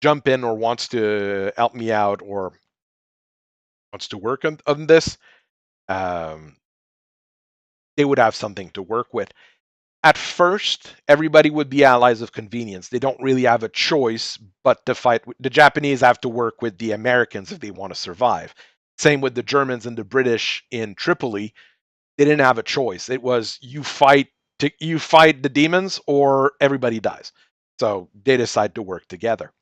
jump in or wants to help me out or wants to work on this. Um, they would have something to work with. At first, everybody would be allies of convenience. They don't really have a choice but to fight. The Japanese have to work with the Americans if they want to survive. Same with the Germans and the British in Tripoli. They didn't have a choice. It was you fight the demons or everybody dies. So they decide to work together.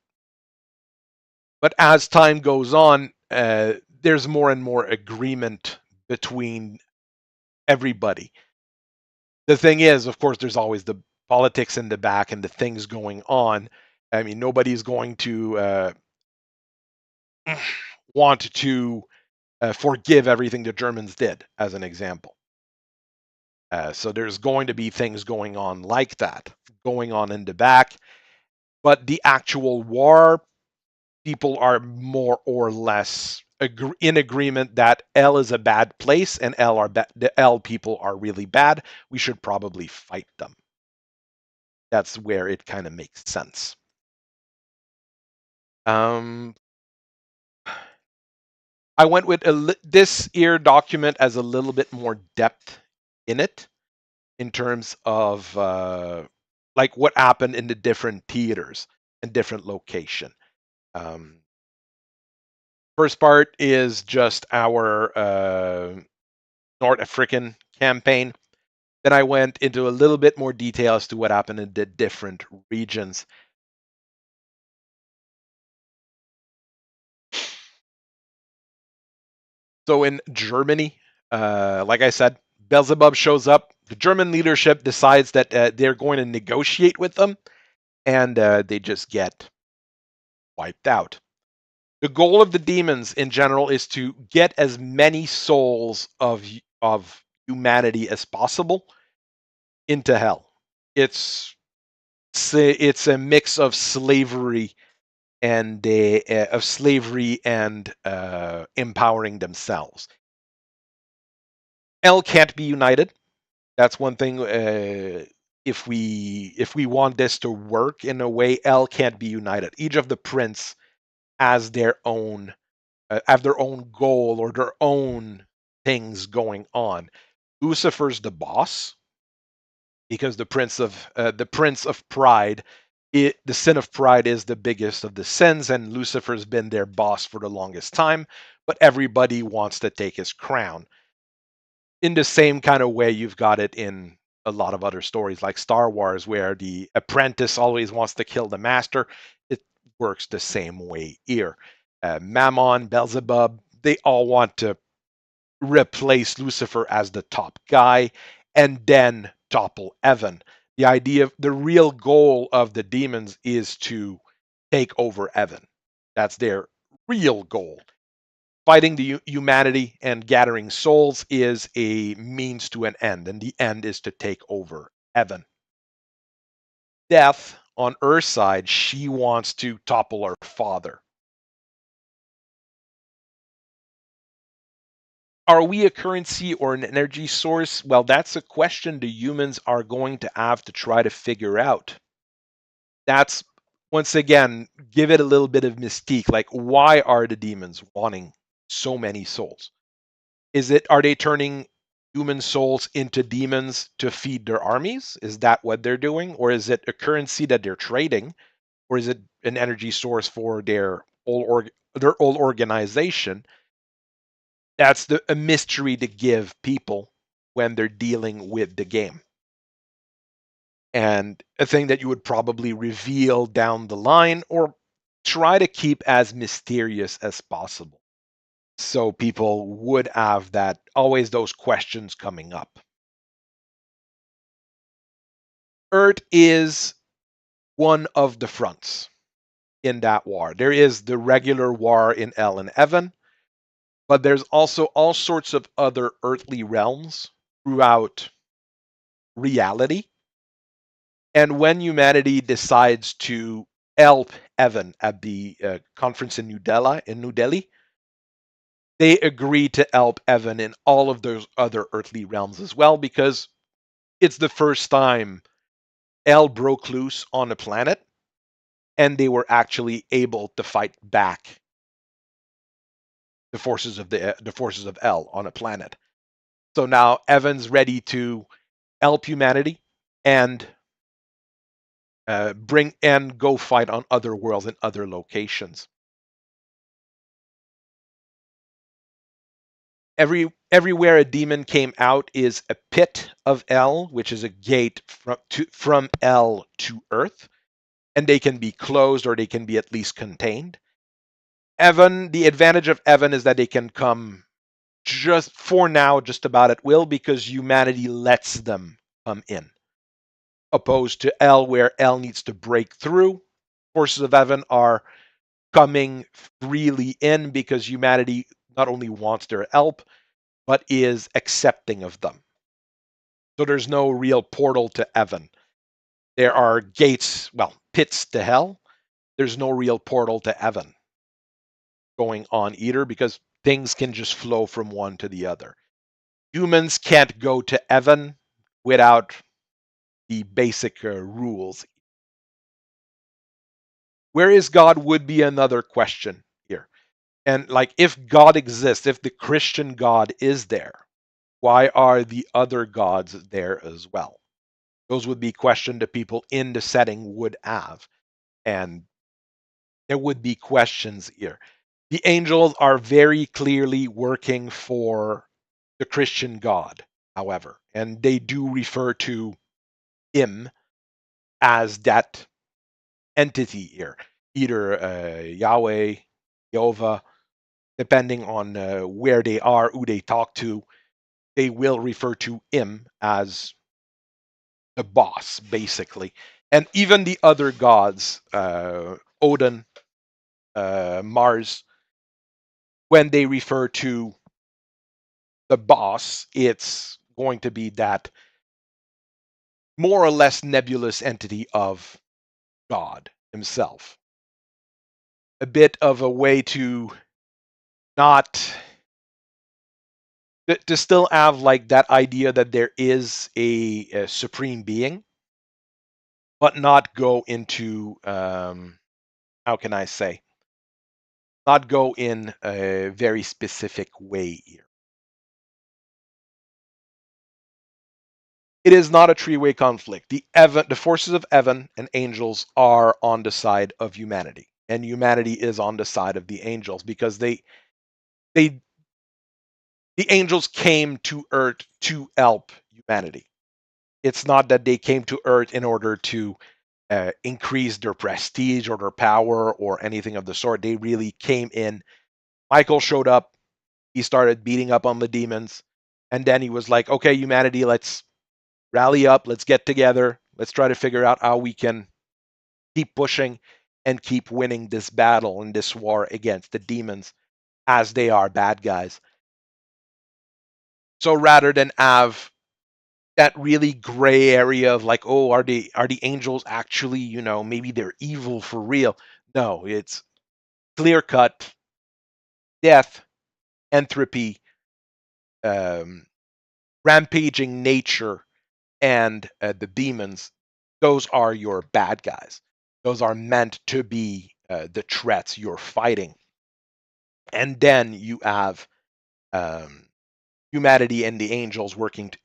But as time goes on, there's more and more agreement between everybody. The thing is, of course, there's always the politics in the back and the things going on. I mean, nobody's going to want to forgive everything the Germans did, as an example. So there's going to be things going on like that, going on in the back. But the actual war, people are more or less in agreement that L is a bad place and the L people are really bad. We should probably fight them. That's where it kind of makes sense. Um, I went with this ear document as a little bit more depth in it in terms of like what happened in the different theaters and different location. Um, first part is just our North African campaign. Then I went into a little bit more detail as to what happened in the different regions. So in Germany, like I said, Beelzebub shows up. The German leadership decides that they're going to negotiate with them, and they just get wiped out. The goal of the demons in general is to get as many souls of humanity as possible into hell. It's it's a mix of slavery and empowering themselves. Hell can't be united. That's one thing. If we want this to work in a way, L can't be united. Each of the prince has their own have their own goal or their own things going on. Lucifer's the boss because the prince of pride. The sin of pride is the biggest of the sins, and Lucifer's been their boss for the longest time. But everybody wants to take his crown. In the same kind of way you've got it in a lot of other stories like Star Wars, where the apprentice always wants to kill the master. It works the same way here. Mammon, Beelzebub, they all want to replace Lucifer as the top guy and then topple Evan. The idea, the real goal of the demons is to take over Evan. That's their real goal. Fighting the humanity and gathering souls is a means to an end, and the end is to take over Evan. Death, on her side, she wants to topple her father. Are we a currency or an energy source? Well, that's a question the humans are going to have to try to figure out. That's, once again, give it a little bit of mystique. Like, why are the demons wanting so many souls? Are they turning human souls into demons to feed their armies? Is that what they're doing? Or is it a currency that they're trading? Or is it an energy source for their whole organization? That's a mystery to give people when they're dealing with the game. And a thing that you would probably reveal down the line or try to keep as mysterious as possible. So people would have that always those questions coming up. Earth is one of the fronts in that war. There is the regular war in El and Evan, but there's also all sorts of other earthly realms throughout reality. And when humanity decides to help Evan at the conference in New Delhi, they agree to help Evan in all of those other earthly realms as well, because it's the first time El broke loose on a planet, and they were actually able to fight back the forces of El on a planet. So now Evan's ready to help humanity and bring and go fight on other worlds and other locations. Everywhere a demon came out is a pit of El, which is a gate from El to Earth, and they can be closed or they can be at least contained. The advantage of Evan is that they can come just for now, just about at will, because humanity lets them come in. Opposed to El, where El needs to break through. Forces of Evan are coming freely in because humanity not only wants their help, but is accepting of them. So there's no real portal to Evan. There are gates, well, pits to hell. There's no real portal to Evan going on either, because things can just flow from one to the other. Humans can't go to Evan without the basic rules. Where is God would be another question here. And like, if God exists, if the Christian God is there, why are the other gods there as well? Those would be questions that people in the setting would have. And there would be questions here. The angels are very clearly working for the Christian God, however, and they do refer to him as that entity here, either Yahweh, Jehovah, depending on where they are, who they talk to, they will refer to him as the boss, basically. And even the other gods, Odin, Mars, when they refer to the boss, it's going to be that more or less nebulous entity of God himself. A bit of a way to not to still have like that idea that there is a supreme being, but not go into how can I say, not go in a very specific way here. It is not a three-way conflict. The forces of Evan and angels are on the side of humanity, and humanity is on the side of the angels, because they the angels came to Earth to help humanity. It's not that they came to Earth in order to increase their prestige or their power or anything of the sort. They really came in. Michael showed up. He started beating up on the demons. And then he was like, okay, humanity, let's rally up. Let's get together. Let's try to figure out how we can keep pushing and keep winning this battle and this war against the demons, as they are bad guys. So rather than have that really gray area of like, oh, are the angels actually, maybe they're evil for real? No, it's clear cut death, entropy, um, rampaging nature, and the demons. Those are your bad guys. Those are meant to be the threats you're fighting. And then you have um, humanity and the angels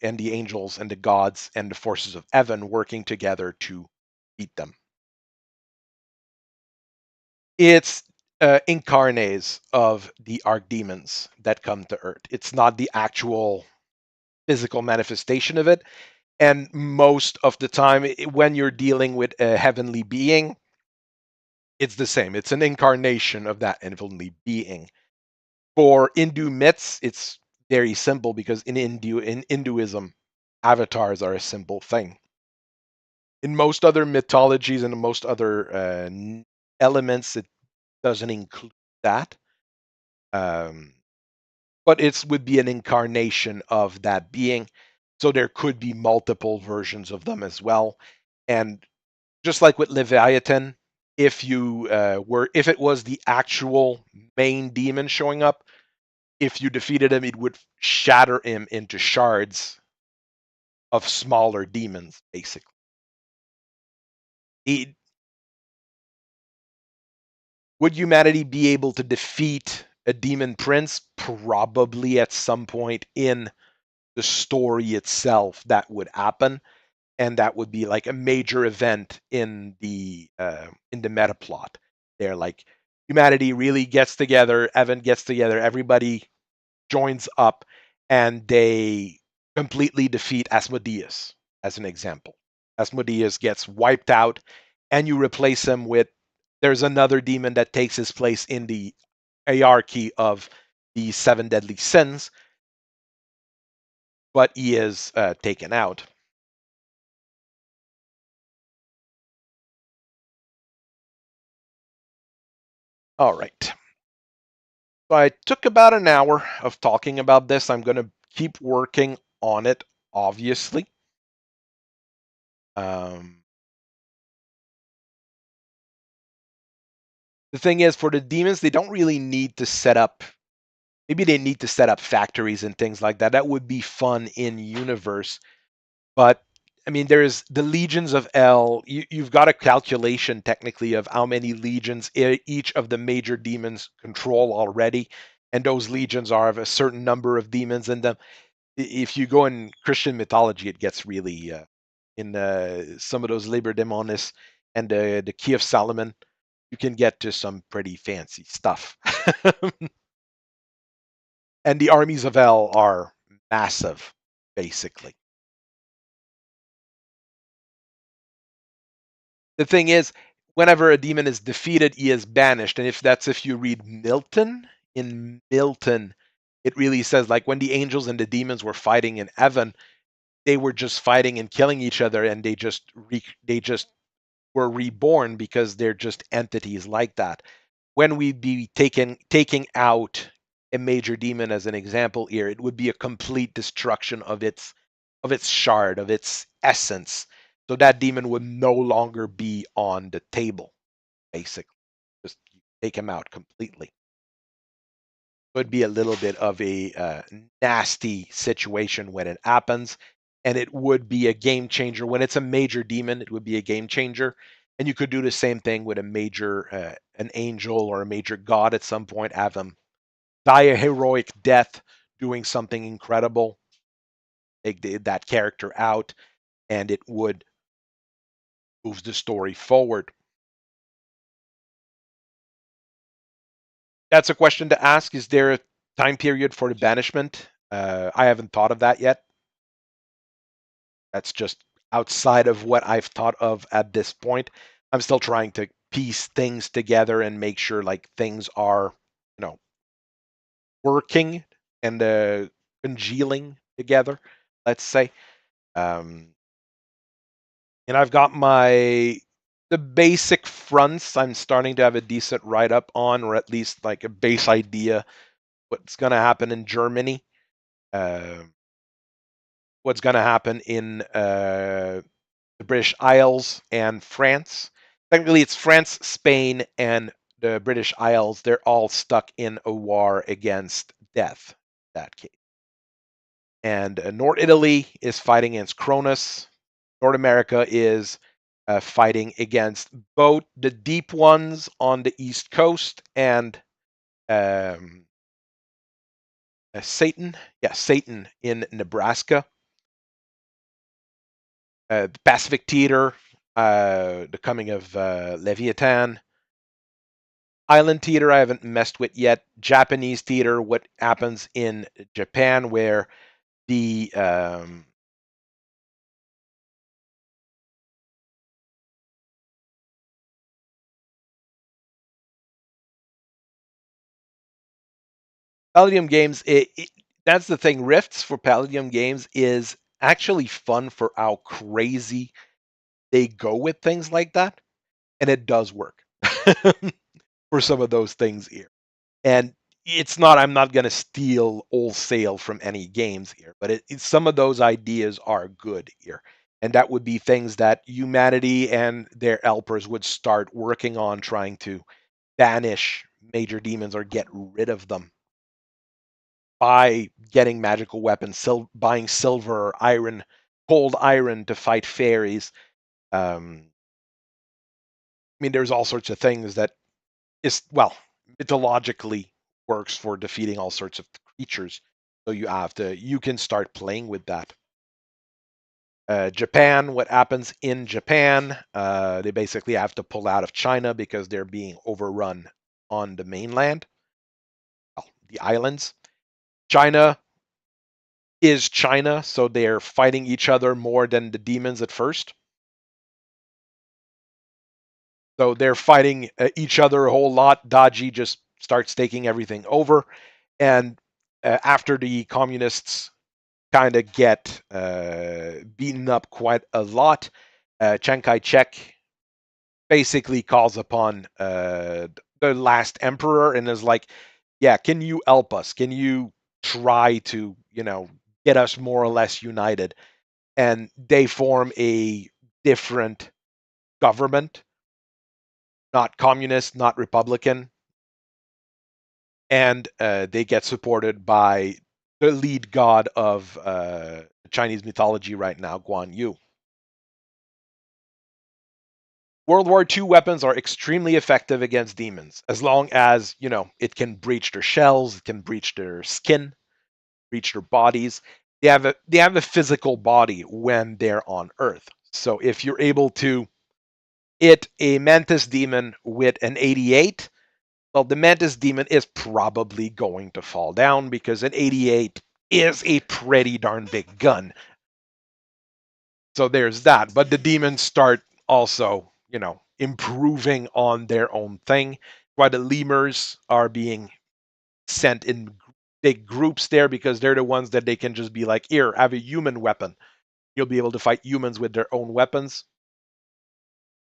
and the angels and the gods and the forces of heaven working together to beat them. It's incarnates of the archdemons that come to Earth. It's not the actual physical manifestation of it. And most of the time, when you're dealing with a heavenly being, it's the same. It's an incarnation of that heavenly being. For Hindu myths, it's very simple because in Hinduism, avatars are a simple thing. In most other mythologies and in most other elements, it doesn't include that. Um, but it would be an incarnation of that being. So there could be multiple versions of them as well. And just like with Leviathan, if if it was the actual main demon showing up, if you defeated him, it would shatter him into shards of smaller demons, basically. He, would humanity be able to defeat a demon prince? Probably at some point in the story itself that would happen, and that would be like a major event in the meta plot. There, like humanity really gets together, Evan gets together, everybody joins up, and they completely defeat Asmodeus, as an example. Asmodeus gets wiped out, and you replace him with there's another demon that takes his place in the hierarchy of the seven deadly sins, but he is taken out. All right. So I took about an hour of talking about this. I'm going to keep working on it, obviously. Um, the thing is, for the demons, they don't really need to set up. Maybe they need to set up factories and things like that. That would be fun in universe. But I mean, there's the legions of L. You've got a calculation technically of how many legions each of the major demons control already, and those legions are of a certain number of demons in them. If you go in Christian mythology, it gets really in some of those Liber Demonis and the Key of Solomon. You can get to some pretty fancy stuff, and the armies of Hell are massive, basically. The thing is, whenever a demon is defeated, he is banished, and if you read Milton, in Milton, it really says like when the angels and the demons were fighting in heaven, they were just fighting and killing each other, and they just were reborn because they're just entities like that. When we be taking out a major demon as an example here, it would be a complete destruction of its shard, of its essence. So that demon would no longer be on the table, basically. Just take him out completely. Would be a little bit of a nasty situation when it happens, and it would be a game changer when it's a major demon. It would be a game changer, and you could do the same thing with a major an angel or a major god at some point. Have them die a heroic death doing something incredible, take that character out, and it would move the story forward. That's a question to ask. Is there a time period for the banishment? I haven't thought of that yet. That's just outside of what I've thought of at this point. I'm still trying to piece things together and make sure like things are, working and congealing together, let's say. Um, and I've got the basic fronts I'm starting to have a decent write up on, or at least like a base idea what's going to happen in Germany, uh, what's going to happen in the British Isles and France. Technically, it's France, Spain, and the British Isles. They're all stuck in a war against death. In that case, and North Italy is fighting against Cronus. North America is fighting against both the deep ones on the East Coast and Satan. Yeah, Satan in Nebraska. The Pacific Theater, the coming of Leviathan. Island theater I haven't messed with yet. Japanese theater, what happens in Japan, where the Palladium games, that's the thing. Rifts for Palladium games is actually fun for how crazy they go with things like that, and it does work for some of those things here. And it's not, I'm not going to steal wholesale from any games here, but some of those ideas are good here. And that would be things that humanity and their helpers would start working on, trying to banish major demons or get rid of them by getting magical weapons, buying silver, iron, cold iron to fight fairies. I mean, there's all sorts of things that is, well, mythologically works for defeating all sorts of creatures. So you can start playing with that. Japan, what happens in Japan? They basically have to pull out of China because they're being overrun on the mainland, well, the islands. China is China, so they're fighting each other more than the demons at first. So they're fighting each other a whole lot. Daji just starts taking everything over. And after the communists kind of get beaten up quite a lot, Chiang Kai-shek basically calls upon the last emperor and is like, yeah, can you help us? Can you try to, get us more or less united? And they form a different government, not communist, not Republican, and they get supported by the lead god of Chinese mythology right now, Guan Yu. World War II weapons are extremely effective against demons, as long as, it can breach their shells, it can breach their skin, breach their bodies. They have a physical body when they're on Earth. So if you're able to hit a Mantis demon with an 88, well, the Mantis demon is probably going to fall down because an 88 is a pretty darn big gun. So there's that. But the demons start also, improving on their own thing. While the lemurs are being sent in big groups there because they're the ones that they can just be like, here, have a human weapon. You'll be able to fight humans with their own weapons.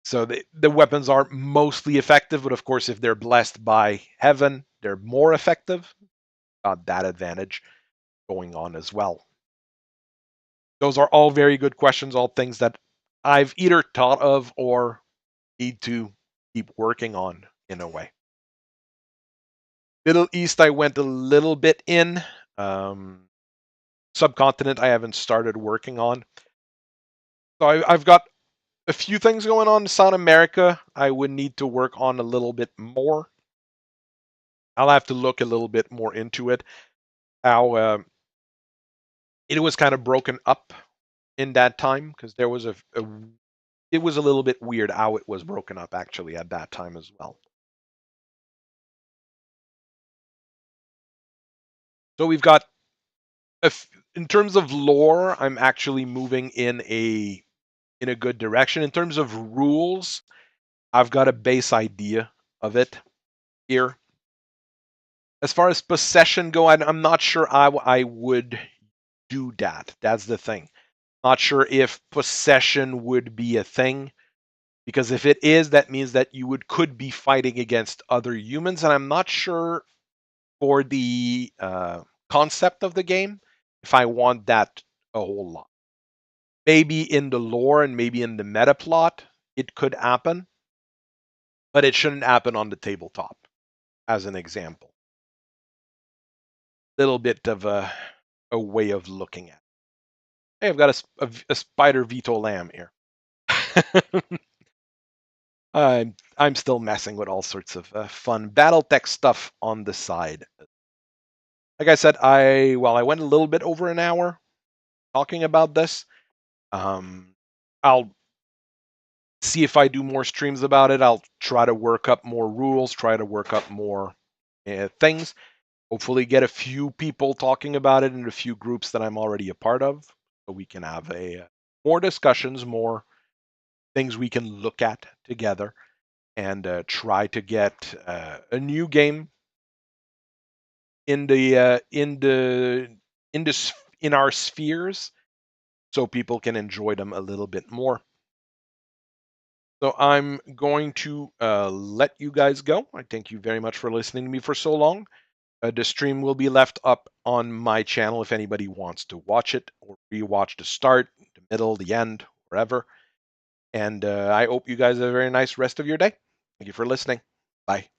So the weapons are mostly effective, but of course, if they're blessed by heaven, they're more effective. Got that advantage going on as well. Those are all very good questions, all things that I've either thought of or need to keep working on in a way. Middle East, I went a little bit in. Subcontinent, I haven't started working on. So I've got a few things going on in South America. I would need to work on a little bit more. I'll have to look a little bit more into it. How it was kind of broken up in that time because there was it was a little bit weird how it was broken up actually at that time as well. So we've got in terms of lore, I'm actually moving in a good direction. In terms of rules, I've got a base idea of it here. As far as possession go, I'm not sure I would do that. That's the thing. Not sure if possession would be a thing. Because if it is, that means that you could be fighting against other humans, and I'm not sure for the concept of the game if I want that a whole lot. Maybe in the lore and maybe in the meta plot, it could happen, but it shouldn't happen on the tabletop, as an example. Little bit of a way of looking at it. Hey, I've got a spider Vito lamb here. I'm still messing with all sorts of fun BattleTech stuff on the side. Like I said, I went a little bit over an hour talking about this. I'll see if I do more streams about it. I'll try to work up more rules, try to work up more things. Hopefully, get a few people talking about it in a few groups that I'm already a part of, so we can have a more discussions, more things we can look at together, and try to get a new game in in our spheres, so people can enjoy them a little bit more. So I'm going to let you guys go. I thank you very much for listening to me for so long. The stream will be left up on my channel if anybody wants to watch it or rewatch the start, the middle, the end, wherever. And I hope you guys have a very nice rest of your day. Thank you for listening. Bye.